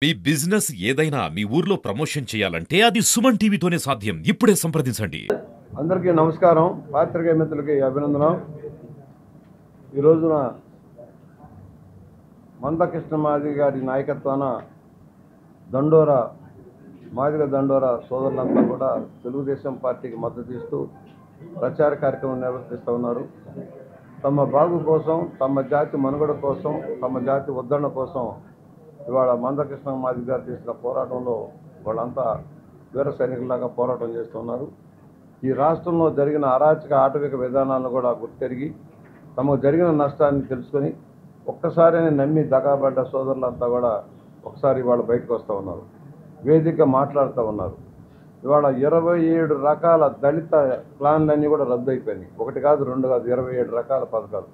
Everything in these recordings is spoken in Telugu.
మీ బిజినెస్ ఏదైనా మీ ఊర్లో ప్రమోషన్ చేయాలంటే అది సుమన్ టీవీతోనే సాధ్యం. ఇప్పుడే సంప్రదించండి. అందరికీ నమస్కారం. పాత్రికేయ మిత్రులకి అభినందనం. ఈ రోజున మందకృష్ణ మాదిగ గారి నాయకత్వాన మాదిగ దండోరా సోదరులంతా కూడా తెలుగుదేశం పార్టీకి మద్దతు ఇస్తూ ప్రచార కార్యక్రమం నిర్వర్తిస్తూ ఉన్నారు. తమ బాగు కోసం, తమ జాతి మనుగడ కోసం, తమ జాతి ఉద్ధరణ కోసం ఇవాళ మందకృష్ణ మాదిగ గారు చేసిన పోరాటంలో వాళ్ళంతా వీర సైనికులాగా పోరాటం చేస్తున్నారు. ఈ రాష్ట్రంలో జరిగిన అరాచక ఆటవిక విధానాలను కూడా గుర్తెరిగి తమకు జరిగిన నష్టాన్ని తెలుసుకొని ఒక్కసారి నమ్మి దగాబడ్డ సోదరులంతా కూడా ఒకసారి ఇవాళ బయటకు వస్తూ ఉన్నారు. వేదిక మాట్లాడుతూ ఉన్నారు. ఇవాళ 27 రకాల దళిత ప్లాన్లన్నీ కూడా రద్దు అయిపోయినాయి. ఒకటి కాదు, రెండు కాదు, 27 రకాల పథకాలు.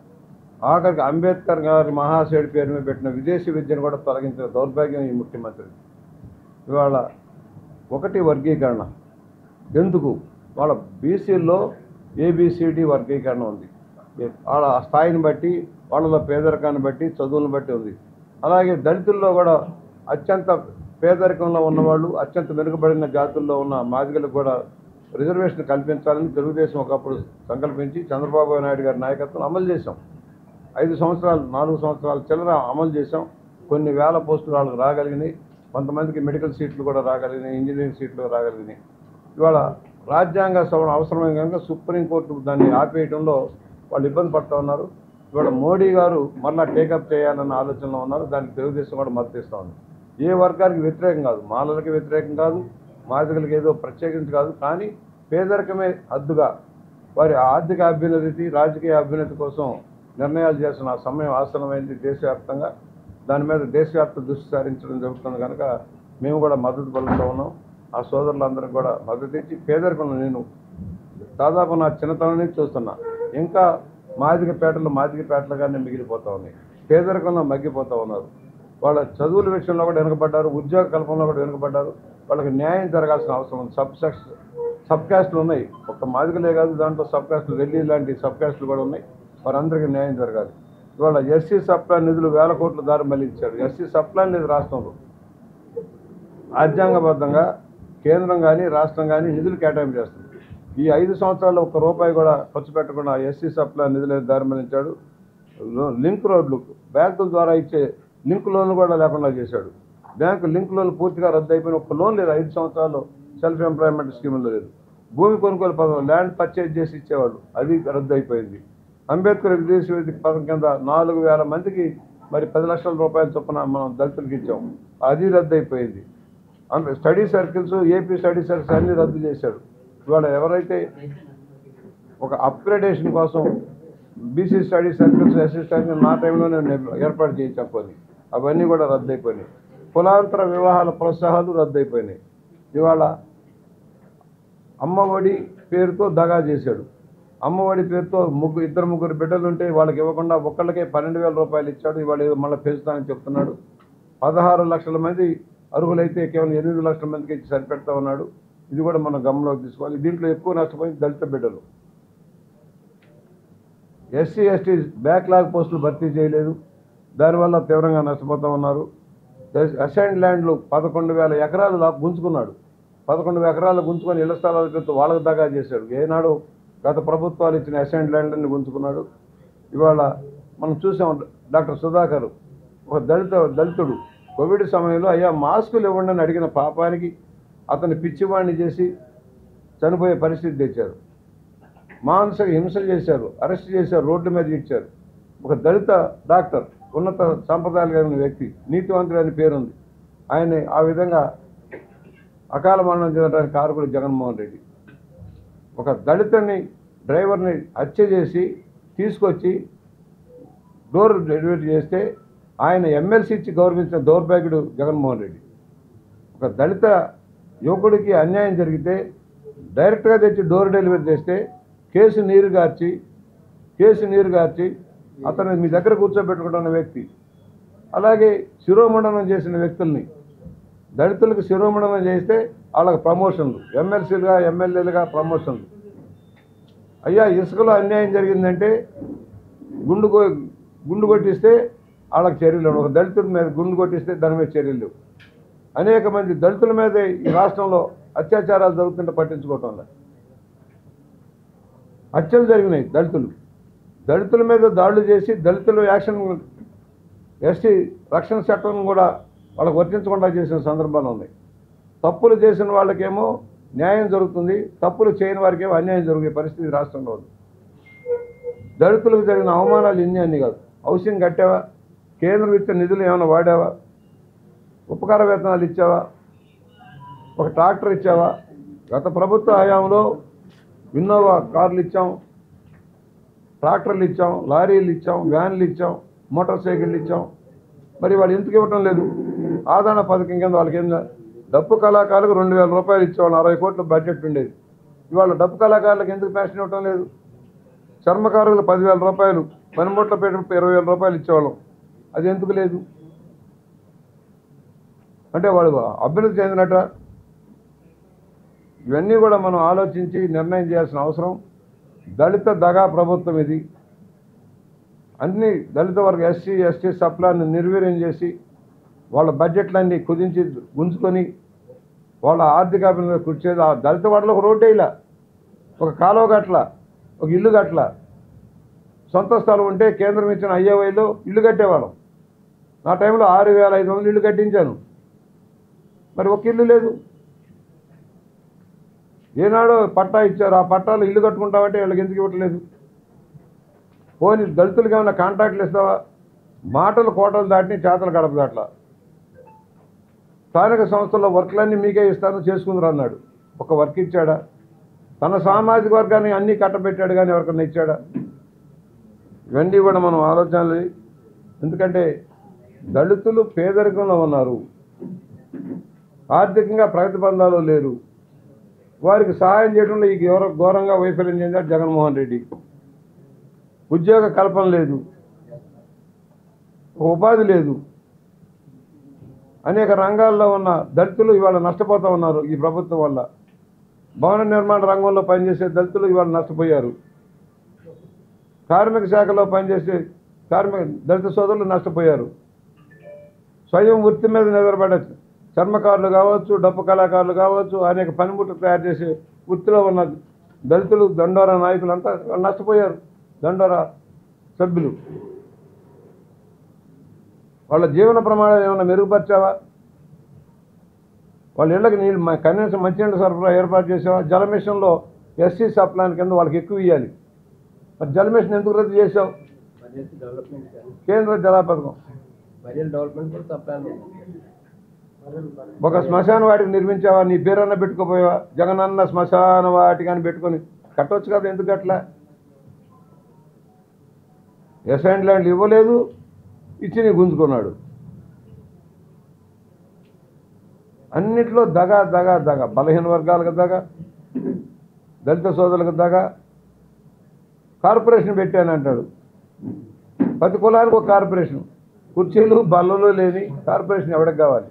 ఆఖరికి అంబేద్కర్ గారి మహాశయుడి పేరు మీద పెట్టిన విదేశీ విద్యను కూడా తొలగించిన దౌర్భాగ్యం ఈ ముఖ్యమంత్రి. ఇవాళ ఒకటి వర్గీకరణ. ఎందుకు? వాళ్ళ బీసీల్లో ఏబిసిడి వర్గీకరణ ఉంది. వాళ్ళ స్థాయిని బట్టి, వాళ్ళలో పేదరికాన్ని బట్టి, చదువులను బట్టి ఉంది. అలాగే దళితుల్లో కూడా అత్యంత పేదరికంలో ఉన్నవాళ్ళు, అత్యంత మెరుగుపడిన జాతుల్లో ఉన్న మాదిగలకు కూడా రిజర్వేషన్ కల్పించాలని తెలుగుదేశం ఒకప్పుడు సంకల్పించి చంద్రబాబు నాయుడు గారి నాయకత్వం అమలు చేశాం. 4 సంవత్సరాల చిల్లర అమలు చేశాం. కొన్ని వేల పోస్టులు వాళ్ళకి రాగలిగినాయి. కొంతమందికి మెడికల్ సీట్లు కూడా రాగలిగినాయి, ఇంజనీరింగ్ సీట్లు రాగలిగినాయి. ఇవాళ రాజ్యాంగ సవరణ అవసరమైన కనుక సుప్రీంకోర్టు దాన్ని ఆపేయడంలో వాళ్ళు ఇబ్బంది పడుతూ ఉన్నారు. ఇవాళ మోడీ గారు మళ్ళీ టేకప్ చేయాలన్న ఆలోచనలో ఉన్నారు. దానికి తెలుగుదేశం కూడా మద్దతు ఇస్తూ ఉంది. ఏ వర్గానికి వ్యతిరేకం కాదు, మాలలకి వ్యతిరేకం కాదు, మాదిగలకి ఏదో ప్రత్యేకించి కాదు. కానీ పేదరికమే హద్దుగా వారి ఆర్థిక అభ్యున్నతి, రాజకీయ అభ్యున్నతి కోసం నిర్ణయాలు చేసిన సమయం ఆసన్నమైంది దేశవ్యాప్తంగా. దాని మీద దేశవ్యాప్త దృష్టి సారించడం జరుగుతుంది కనుక మేము కూడా మద్దతు పలుకుతూ ఉన్నాం. ఆ సోదరులందరికీ కూడా మద్దతు ఇచ్చి పేదరికంలో నేను దాదాపు నా చిన్నతనం నుంచి చూస్తున్నా, ఇంకా మాదిగ పేటలుగానే మిగిలిపోతూ ఉన్నాయి. పేదరికంలో మగ్గిపోతూ ఉన్నారు. వాళ్ళ చదువుల విషయంలో కూడా వెనుకబడ్డారు, ఉద్యోగ కల్పనలో కూడా వెనుకబడ్డారు. వాళ్ళకి న్యాయం జరగాల్సిన అవసరం ఉంది. సబ్ క్యాస్టులు ఉన్నాయి. ఒక మాదిగలే కాదు, దాంట్లో సబ్ క్యాస్టులు, రెల్లి లాంటి సబ్ క్యాస్టులు కూడా ఉన్నాయి. వారందరికీ న్యాయం జరగాలి. ఇవాళ ఎస్సీ సప్లాన్ నిధులు 1000 కోట్ల దారి మళ్లించారు. ఎస్సీ సప్లాన్ నిధులు రాష్ట్రంలో రాజ్యాంగబద్ధంగా కేంద్రం కానీ రాష్ట్రం కానీ నిధులు కేటాయింపు చేస్తుంది. ఈ 5 సంవత్సరాల్లో ఒక్క రూపాయి కూడా ఖర్చు పెట్టకుండా ఎస్సీ సప్లాన్ నిధులు దారి మళ్లించాడు. లింక్ రోడ్లు, బ్యాంకుల ద్వారా ఇచ్చే లింక్ లోన్లు కూడా లేకుండా చేశాడు. బ్యాంకు లింక్ లోన్లు పూర్తిగా రద్దు అయిపోయిన ఒక్క లోన్ లేదు 5 సంవత్సరాల్లో. సెల్ఫ్ ఎంప్లాయ్మెంట్ స్కీముల్లో లేదు. భూమి కొనుగోలు పథకం, ల్యాండ్ పర్చేజ్ చేసి ఇచ్చేవాళ్ళు, అది రద్దు అయిపోయింది. అంబేద్కర్ విదేశీ విద్య పథకం కింద 4000 మందికి మరి 10 లక్షల రూపాయల చొప్పున మనం దళితులకు ఇచ్చాం, అది రద్దు అయిపోయింది. Study circles, AP study circles అన్నీ రద్దు చేశాడు. ఇవాళ ఎవరైతే ఒక అప్గ్రేడేషన్ కోసం BC study circles, SC circles నా టైంలోనే ఏర్పాటు చేయించకపోయి అవన్నీ కూడా రద్దు అయిపోయినాయి. కులాంతర వివాహాల ప్రోత్సాహాలు రద్దు అయిపోయినాయి. ఇవాళ అమ్మఒడి పేరుతో దగా చేశాడు. అమ్మఒడి పేరుతో ఇద్దరు ముగ్గురు బిడ్డలు ఉంటే వాళ్ళకి ఇవ్వకుండా ఒక్కళ్ళకే 12,000 రూపాయలు ఇచ్చాడు. ఇవాళ ఏదో మళ్ళీ పెంచుతానని చెప్తున్నాడు. 16 లక్షల మంది అర్హులైతే కేవలం 8 లక్షల మందికి ఇచ్చి సరిపెడతా ఉన్నాడు. ఇది కూడా మనం గమనంలోకి తీసుకోవాలి. దీంట్లో ఎక్కువ నష్టపోయింది దళిత బిడ్డలు. ఎస్సీ ఎస్టీ బ్యాక్లాగ్ పోస్టులు భర్తీ చేయలేదు. దానివల్ల తీవ్రంగా నష్టపోతూ ఉన్నారు. అసైన్డ్ ల్యాండ్లు 11,000 ఎకరాలు గుంజుకున్నాడు. 11 ఎకరాలు గుంజుకొని ఇళ్ల స్థలాల పేరుతో వాళ్ళకు దగా చేశాడు. ఏనాడు గత ప్రభుత్వాలు ఇచ్చిన అసైన్డ్ ల్యాండ్లన్నీ గుంజుకున్నాడు. ఇవాళ మనం చూసాం, డాక్టర్ సుధాకర్ ఒక దళితుడు కోవిడ్ సమయంలో అయ్యా మాస్కులు ఇవ్వండి అని అడిగిన పాపానికి అతన్ని పిచ్చివాడిని చేసి చనిపోయే పరిస్థితి తెచ్చారు. మానసిక హింసలు చేశారు, అరెస్ట్ చేశారు, రోడ్ల మీద ఇచ్చారు. ఒక దళిత డాక్టర్, ఉన్నత సంప్రదాయాలు కలిగిన వ్యక్తి, నీతివంతుడైన పేరుంది. ఆయన ఆ విధంగా అకాల మరణం చెందడానికి కారకుడు జగన్మోహన్ రెడ్డి. ఒక దళితుని డ్రైవర్ని హత్య చేసి తీసుకొచ్చి డోర్ డెలివరీ చేస్తే ఆయన ఎమ్మెల్సీ ఇచ్చి గౌరవించిన దౌర్భాగ్యుడు జగన్మోహన్ రెడ్డి. ఒక దళిత యువకుడికి అన్యాయం జరిగితే డైరెక్ట్గా తెచ్చి డోర్ డెలివరీ చేస్తే కేసు నీరు గార్చి అతను మీ దగ్గర కూర్చోబెట్టుకుంటున్న వ్యక్తి. అలాగే శిరోమండనం చేసిన వ్యక్తుల్ని, దళితులకు శిరోమండనం చేస్తే వాళ్ళకి ప్రమోషన్లు, ఎమ్మెల్సీలుగా ఎమ్మెల్యేలుగా ప్రమోషన్లు. అయ్యా ఇసుకలో అన్యాయం జరిగిందంటే గుండు కొట్టిస్తే వాళ్ళకి చర్యలు, ఒక దళితుడి మీద గుండు కొట్టిస్తే దాని మీద చర్యలు. అనేక మంది దళితుల మీదే ఈ రాష్ట్రంలో అత్యాచారాలు జరుగుతుంటే పట్టించుకోవటం లేదు. హత్యలు జరిగినాయి. దళితుల మీద దాడులు చేసి దళితులు యాక్షన్ ఎస్టీ రక్షణ చట్టం కూడా వాళ్ళకు వర్తించకుండా చేసిన సందర్భాలు ఉన్నాయి. తప్పులు చేసిన వాళ్ళకేమో న్యాయం జరుగుతుంది, తప్పులు చేయని వారికేమో అన్యాయం జరిగే పరిస్థితి రాష్ట్రంలో ఉంది. దళితులకు జరిగిన అవమానాలు ఇన్ని అన్ని కాదు. హౌసింగ్ కట్టావా, కేంద్రం ఇచ్చే నిధులు ఏమైనా వాడావా, ఉపకార వేతనాలు ఇచ్చావా, ఒక ట్రాక్టర్ ఇచ్చావా? గత ప్రభుత్వ హయాంలో ఇన్నోవా కార్లు ఇచ్చాం, ట్రాక్టర్లు ఇచ్చాం, లారీలు ఇచ్చాం, వ్యాన్లు ఇచ్చాం, మోటార్ సైకిళ్ళు ఇచ్చాం. మరి వాళ్ళు ఎందుకు ఇవ్వటం లేదు? ఆదరణ పథకం కింద వాళ్ళకి ఏం డప్పు కళాకారులకు 2,000 రూపాయలు ఇచ్చేవాళ్ళు, 60 కోట్ల బడ్జెట్ ఉండేది. ఇవాళ డప్పు కళాకారులకు ఎందుకు పెన్షన్ ఇవ్వటం లేదు? చర్మకారులకు 10,000 రూపాయలు, పనిముట్ల పేట 20,000 రూపాయలు ఇచ్చేవాళ్ళం, అది ఎందుకు లేదు? అంటే వాడు అభ్యున్నతి చెందినట్ట. ఇవన్నీ కూడా మనం ఆలోచించి నిర్ణయం చేయాల్సిన అవసరం. దళిత దగా ప్రభుత్వం ఇది. అన్ని దళిత వర్గ ఎస్సీ ఎస్టీ సప్లాన్ని నిర్వీర్యం చేసి వాళ్ళ బడ్జెట్లన్నీ కుదించి గుంజుకొని వాళ్ళ ఆర్థికాభివృద్ధి కృషి చేసి ఆ దళిత వాడలో ఒక రోడ్డు వేయలా, ఒక కాలువ గట్ల, ఒక ఇల్లు గట్ల. సొంత స్థలం ఉంటే కేంద్రం ఇచ్చిన IAYలో ఇల్లు కట్టేవాళ్ళం. నా టైంలో 6,500 ఇల్లు కట్టించాను. మరి ఒక ఇల్లు లేదు. ఏనాడో పట్టా ఇచ్చారు, ఆ పట్టాలు ఇల్లు కట్టుకుంటామంటే వీళ్ళకి ఎందుకు ఇవ్వట్లేదు? పోనీ దళితులకి ఏమైనా కాంట్రాక్ట్లు ఇస్తావా? మాటలు కోటలు దాటిని చేతలు గడప దాట్లా. స్థానిక సంస్థల్లో వర్క్లన్నీ మీకే ఇస్తాను చేసుకుందరు అన్నాడు. ఒక వర్క్ ఇచ్చాడా? తన సామాజిక వర్గాన్ని అన్నీ కట్టబెట్టాడు కానీ ఎవరికన్నా ఇచ్చాడా? ఇవన్నీ కూడా మనం ఆలోచనలు. ఎందుకంటే దళితులు పేదరికంలో ఉన్నారు, ఆర్థికంగా ప్రగతి బంధాలు లేరు. వారికి సహాయం చేయడంలో ఈ ఘోరంగా వైఫల్యం చెందాడు జగన్మోహన్ రెడ్డి. ఉద్యోగ కల్పన లేదు, ఉపాధి లేదు. అనేక రంగాల్లో ఉన్న దళితులు ఇవాళ నష్టపోతూ ఉన్నారు ఈ ప్రభుత్వం వల్ల. భవన నిర్మాణ రంగంలో పనిచేసే దళితులు ఇవాళ నష్టపోయారు. కార్మిక శాఖలో పనిచేసే దళిత సోదరులు నష్టపోయారు. స్వయం వృత్తి మీద నిలబడే చర్మకారులు కావచ్చు, డప్పు కళాకారులు కావచ్చు, అనేక పనిముట్లు తయారు చేసే వృత్తిలో ఉన్న దళితులు, దండోరా నాయకులంతా నష్టపోయారు. దండోరా సభ్యులు వాళ్ళ జీవన ప్రమాణాలు ఏమైనా మెరుగుపరిచావా? వాళ్ళ ఇళ్ళకి నీళ్ళు కనీసం మంచినీళ్ళ సరఫరా ఏర్పాటు చేసావా? జల మిషన్లో ఎస్సీ సప్లాన్ కింద వాళ్ళకి ఎక్కువ ఇవ్వాలి. మరి జల మిషన్ ఎందుకు రద్దు చేసావు? కేంద్ర జల పథకం ఒక శ్మశాన వాటికి నిర్మించావా? నీ పేరన్నా పెట్టుకోపోయావా? జగనన్న శ్మశాన వాటికి అని పెట్టుకొని కట్టవచ్చు కదా, ఎందుకు అట్లా? అసైన్ ల్యాండ్లు ఇవ్వలేదు, ఇచ్చి నీ గుంజుకున్నాడు. అన్నిట్లో దగా దగా దగా, బలహీన వర్గాలకు దగా, దళిత సోదరులకు దగా. కార్పొరేషన్ పెట్టానంటాడు. ప్రతి కులానికి ఒక కార్పొరేషన్. కుర్చీలు బల్లలు లేని కార్పొరేషన్ ఎవరికి కావాలి?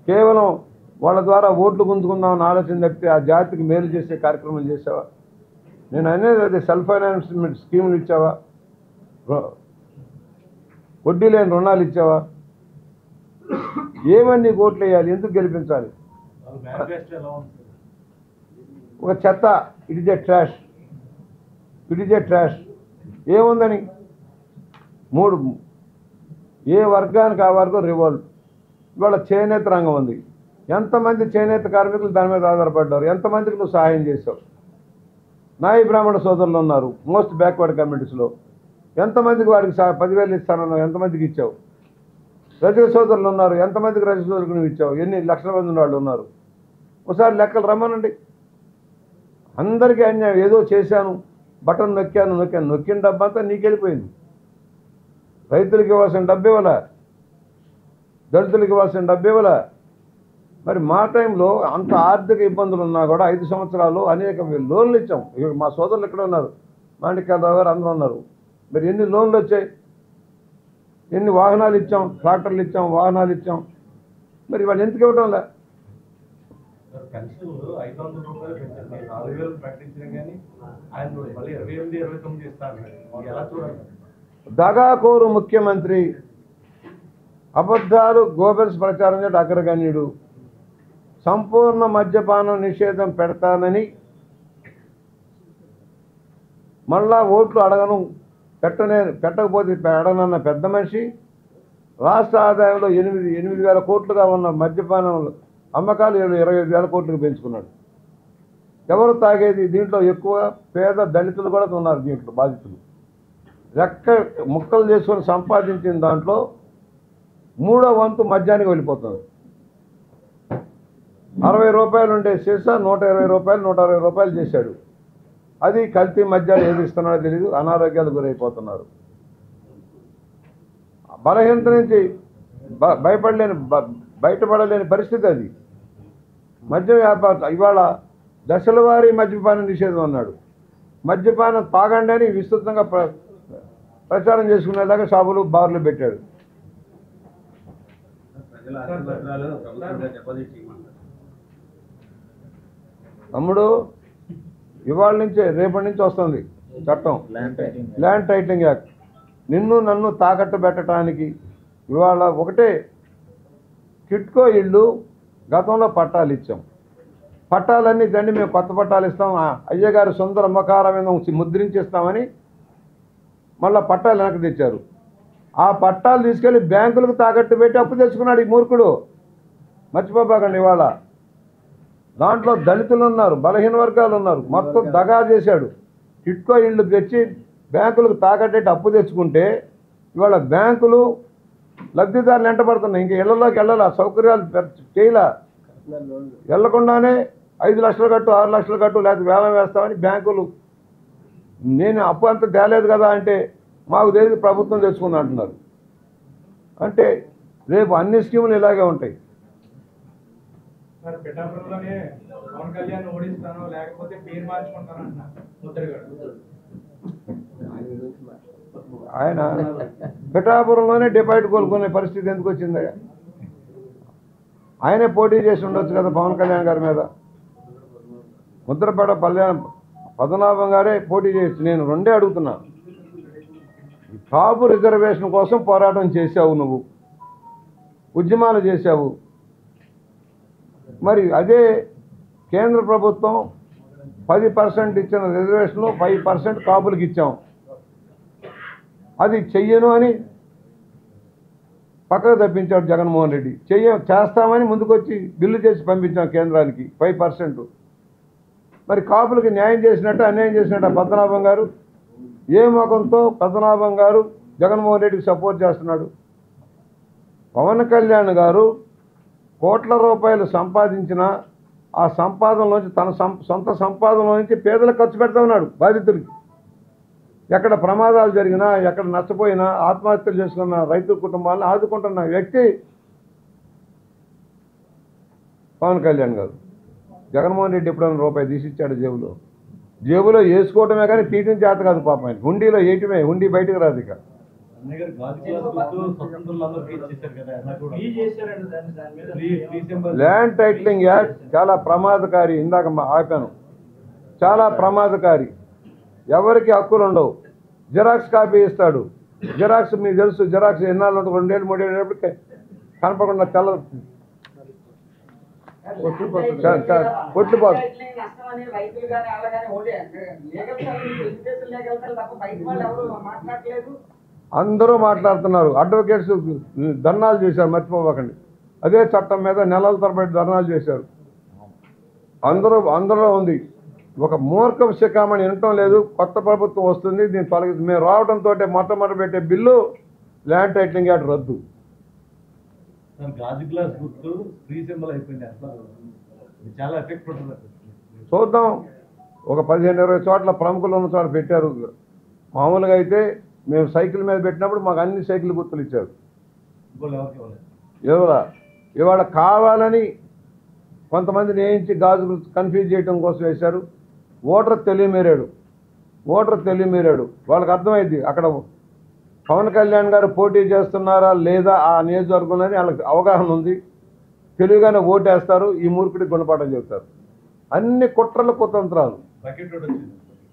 కేవలం వాళ్ళ ద్వారా ఓట్లు గుంజుకుందామని ఆలోచన తప్పితే ఆ జాతికి మేలు చేసే కార్యక్రమం చేసావా? నేను అనేది అది సెల్ఫ్ ఫైనాన్స్మెంట్ స్కీములు ఇచ్చావా? వడ్డీ లేని రుణాలు ఇచ్చావా? ఏమన్నీ ఓట్లు వేయాలి? ఎందుకు గెలిపించాలి? ఒక చెత్త, ఇట్ ఈజ్ ఏ ట్రాష్. ఏముందని? మూడు, ఏ వర్గానికి ఆ వర్గం రివాల్వ్. ఇవాళ చేనేత రంగం ఉంది. ఎంతమంది చేనేత కార్మికులు దాని మీద ఆధారపడ్డారు? ఎంతమందికి నువ్వు సహాయం చేసావు? నాయి బ్రాహ్మణ సోదరులు ఉన్నారు మోస్ట్ బ్యాక్వర్డ్ కమ్యూనిటీస్లో. ఎంతమందికి వారికి 10,000 ఇస్తానన్నావు? ఎంతమందికి ఇచ్చావు? రజక సోదరులు ఉన్నారు, ఎంతమందికి రజక సోదరులకు నువ్వు ఇచ్చావు? ఎన్ని లక్షల మంది వాళ్ళు ఉన్నారు? ఒకసారి లెక్కలు రమ్మనండి. అందరికీ అన్యాయం. ఏదో చేశాను, బటన్ నొక్కిన డబ్బంతా నీకెళ్ళిపోయింది. రైతులకు ఇవ్వాల్సిన డబ్బు ఇవ్వాలా, దళితులకు ఇవ్వాల్సిన డబ్బు ఇవ్వాలా. మరి మా టైంలో అంత ఆర్థిక ఇబ్బందులు ఉన్నా కూడా 5 సంవత్సరాలు అనేక లోన్లు ఇచ్చాం. మా సోదరులు ఇక్కడ ఉన్నారు, మాణిక్యాలరావు గారు అందరూ ఉన్నారు. మరి ఎన్ని లోన్లు వచ్చాయి? ఎన్ని వాహనాలు ఇచ్చాం? ట్రాక్టర్లు ఇచ్చాం, వాహనాలు ఇచ్చాం. మరి వాళ్ళు ఎందుకు ఇవ్వటం లే? దగాకోరు ముఖ్యమంత్రి అబద్ధాలు గోబెల్స్ ప్రచారం చేయడం అగ్రగణ్యుడు. సంపూర్ణ మద్యపానం నిషేధం పెడతానని మళ్ళా ఓట్లు అడగను, పెట్టకపోతే అడగనన్న పెద్ద మనిషి రాష్ట్ర ఆదాయంలో 8,000 కోట్లుగా ఉన్న మద్యపానం అమ్మకాలు 25,000 కోట్లకు పెంచుకున్నాడు. ఎవరు తాగేది? దీంట్లో ఎక్కువ పేద దళితులు కూడా ఉన్నారు దీంట్లో బాధితులు. రెక్క ముక్కలు చేసుకొని సంపాదించిన దాంట్లో 3వ వంతు మద్యానికి వెళ్ళిపోతుంది. 60 రూపాయలు ఉండే సీసా 120 రూపాయలు 160 రూపాయలు చేశాడు. అది కల్తీ మద్యాలు ఏది ఇస్తున్నాడో తెలియదు, అనారోగ్యాలు గురైపోతున్నారు. బలహీనత నుంచి బయటపడలేని పరిస్థితి అది. మద్యం వ్యాపారం ఇవాళ దశల వారీ మద్యపాన నిషేధం అన్నాడు. మద్యపానం తాగండి అని విస్తృతంగా ప్రచారం చేసుకునేలాగా షాపులు బార్లు పెట్టాడు. తమ్ముడు, ఇవాళ నుంచే రేపటి నుంచి వస్తుంది చట్టం, ల్యాండ్ టైటిలింగ్ యాక్ట్. నిన్ను నన్ను తాకట్టు పెట్టడానికి ఇవాళ ఒకటే కిట్కో ఇళ్ళు గతంలో పట్టాలు ఇచ్చాం. పట్టాలన్నీ దండి మేము కొత్త పట్టాలు ఇస్తాం, అయ్యగారి సుందర ముఖార మీద ముద్రించిస్తామని మళ్ళీ పట్టాలు వెనక్కి తెచ్చారు. ఆ పట్టాలు తీసుకెళ్ళి బ్యాంకులకు తాకట్టు పెట్టి అప్పు తెచ్చుకున్నాడు ఈ మూర్ఖుడు. మర్చిపోబాకండి. ఇవాళ దాంట్లో దళితులు ఉన్నారు, బలహీన వర్గాలు ఉన్నారు, మొత్తం దగా చేశాడు. కిట్కో ఇళ్ళు తెచ్చి బ్యాంకులకు తాకట్టేటి అప్పు తెచ్చుకుంటే ఇవాళ బ్యాంకులు లబ్ధిదారులు వెంటబడుతున్నాయి. ఇంక ఇళ్లలోకి వెళ్ళాలి, సౌకర్యాలు చేయలా. వెళ్లకుండానే 5 లక్షలు కట్టు, 6 లక్షలు కట్టు, లేకపోతే వేలం వేస్తామని బ్యాంకులు. నేను అప్పు అంత తేలేదు కదా అంటే మాకు తెలియదు ప్రభుత్వం తెచ్చుకుంది అంటున్నారు. అంటే రేపు అన్ని స్కీములు ఇలాగే ఉంటాయి. ఆయన పిఠాపురంలోనే డిపాజిట్ కోలుకునే పరిస్థితి ఎందుకు వచ్చింది? ఆయనే పోటీ చేసి ఉండొచ్చు కదా పవన్ కళ్యాణ్ గారి మీద. ముద్రపేట పద్మనాభం గారే పోటీ చేయొచ్చు. నేను రెండే అడుగుతున్నా. కాపు రిజర్వేషన్ కోసం పోరాటం చేశావు, నువ్వు ఉద్యమాలు చేశావు. మరి అదే కేంద్ర ప్రభుత్వం 10% ఇచ్చిన రిజర్వేషన్లో 5% కాపులకు ఇచ్చాం. అది చెయ్యను అని పక్కకు తప్పించాడు జగన్మోహన్ రెడ్డి. చేస్తామని ముందుకొచ్చి బిల్లు చేసి పంపించాం కేంద్రానికి 5%. మరి కాపులకి న్యాయం చేసినట్టు అన్యాయం చేసినట్టు పద్మనాభం గారు ఏ ముఖంతో పద్మనాభం గారు జగన్మోహన్ రెడ్డికి సపోర్ట్ చేస్తున్నాడు? పవన్ కళ్యాణ్ గారు కోట్ల రూపాయలు సంపాదించిన ఆ సంపాదనలోంచి తన సొంత సంపాదనలో నుంచి పేదలకు ఖర్చు పెడతా ఉన్నాడు బాధితులకి. ఎక్కడ ప్రమాదాలు జరిగినా, ఎక్కడ నష్టపోయినా, ఆత్మహత్యలు చేసుకున్న రైతు కుటుంబాలను ఆదుకుంటున్న వ్యక్తి పవన్ కళ్యాణ్ గారు. జగన్మోహన్ రెడ్డి ఎప్పుడైనా రూపాయి తీసిచ్చాడు జేబులో వేసుకోవటమే కానీ తీయటం చేత కాదు పాపం. ఆయన హుండీలో వేయటమే, హుండీ బయటకు రాదు. ఇక ల్యాండ్ టైటిలింగ్ యాక్ట్ చాలా ప్రమాదకారి. ఇందాక ఆపాను, చాలా ప్రమాదకారి. ఎవరికి హక్కులు ఉండవు. జిరాక్స్ కాపీ ఇస్తాడు. జిరాక్స్ మీకు తెలుసు, జిరాక్స్ ఎన్నాళ్ళు ఉంటుంది, 2 ఏళ్ళు 3 ఏళ్ళు కనపడకుండా తెల్ల కొట్టిపోతుంది. అందరూ మాట్లాడుతున్నారు. అడ్వకేట్స్ ధర్నాలు చేశారు, మర్చిపోకండి. అదే చట్టం మీద నెలల తరబడి ధర్నాలు చేశారు. అందరూ ఉంది. ఒక మూర్ఖ శిఖామణి వినటం లేదు. కొత్త ప్రభుత్వం వస్తుంది, దీన్ని తొలగి మేము రావడంతో మొట్టమొదటి పెట్టే బిల్లు ల్యాండ్ టైటిలింగ్ యాక్ట్ రద్దు. చూద్దాం. ఒక 15-20 చోట్ల ప్రముఖులు ఉన్న చోట పెట్టారు. మామూలుగా అయితే మేము సైకిల్ మీద పెట్టినప్పుడు మాకు అన్ని సైకిల్ గుర్తులు ఇచ్చారు. ఎవరా ఇవాళ కావాలని కొంతమందిని వేయించి గాజులు కన్ఫ్యూజ్ చేయడం కోసం వేశారు. ఓటర్ తెలియమేరాడు. వాళ్ళకి అర్థమైంది అక్కడ పవన్ కళ్యాణ్ గారు పోటీ చేస్తున్నారా లేదా ఆ నియోజకవర్గంలోని వాళ్ళకి అవగాహన ఉంది. తెలివిగానే ఓటేస్తారు. ఈ మూర్ఖుడికి గుణపాఠం చెబుతారు. అన్ని కుట్రలు కుతంత్రాలు,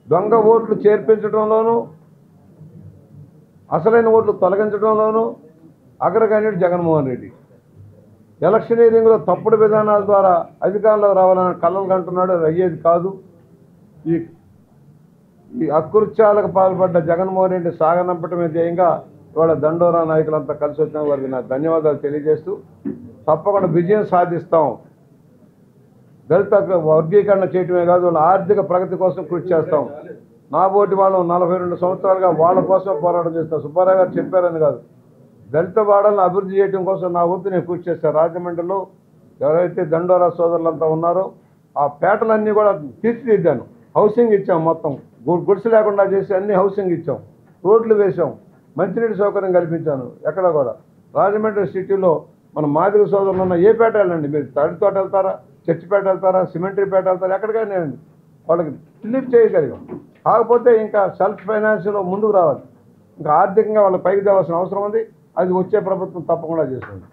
దొంగ ఓట్లు చేర్పించడంలోనూ, అసలైన ఓట్లు తొలగించడంలోనూ, అగ్రగణ్యుడు జగన్మోహన్ రెడ్డి. ఎలక్షనీరింగ్లో తప్పుడు విధానాల ద్వారా అధికారంలోకి రావాలని కలలు కంటున్నాడు. అది అయ్యేది కాదు. ఈ అకృత్యాలకు పాల్పడ్డ జగన్మోహన్ రెడ్డి సాగనంపటమే ధ్యేయంగా ఇవాళ దండోరా నాయకులంతా కలిసి వచ్చిన వారికి నా ధన్యవాదాలు తెలియజేస్తూ తప్పకుండా విజయం సాధిస్తాం. దళిత వర్గీకరణ చేయటమే కాదు, వాళ్ళ ఆర్థిక ప్రగతి కోసం కృషి చేస్తాం. నా బోటి వాళ్ళు 42 సంవత్సరాలుగా వాళ్ళ కోసం పోరాటం చేస్తాం. సుబ్బారావు గారు చెప్పారని కాదు, దళిత వాడలను అభివృద్ధి చేయడం కోసం నా వంతు నేను కృషి చేస్తాను. రాజమండ్రిలో ఎవరైతే దండోరా సోదరులంతా ఉన్నారో ఆ పేటలన్నీ కూడా తీర్చిదిద్దాను. హౌసింగ్ ఇచ్చాం, మొత్తం గుడిసె లేకుండా చేసి అన్ని హౌసింగ్ ఇచ్చాం, రోడ్లు వేసాం, మంచినీటి సౌకర్యం కల్పించాను. ఎక్కడ కూడా రాజమండ్రి సిటీలో మన మాదిరి సోదరులు ఉన్న ఏ పేట వెళ్ళండి, మీరు తడి తోట వెళ్తారా, చర్చిపేట వెళ్తారా, సిమెంటరీ పేట వెళ్తారా, ఎక్కడికైనా వాళ్ళకి రిలీఫ్ చేయగలిగాం. కాకపోతే ఇంకా సెల్ఫ్ ఫైనాన్స్లో ముందుకు రావాలి, ఇంకా ఆర్థికంగా వాళ్ళకి పైకి తేవాల్సిన అవసరం ఉంది. అది వచ్చే ప్రభుత్వం తప్పకుండా చేస్తుంది.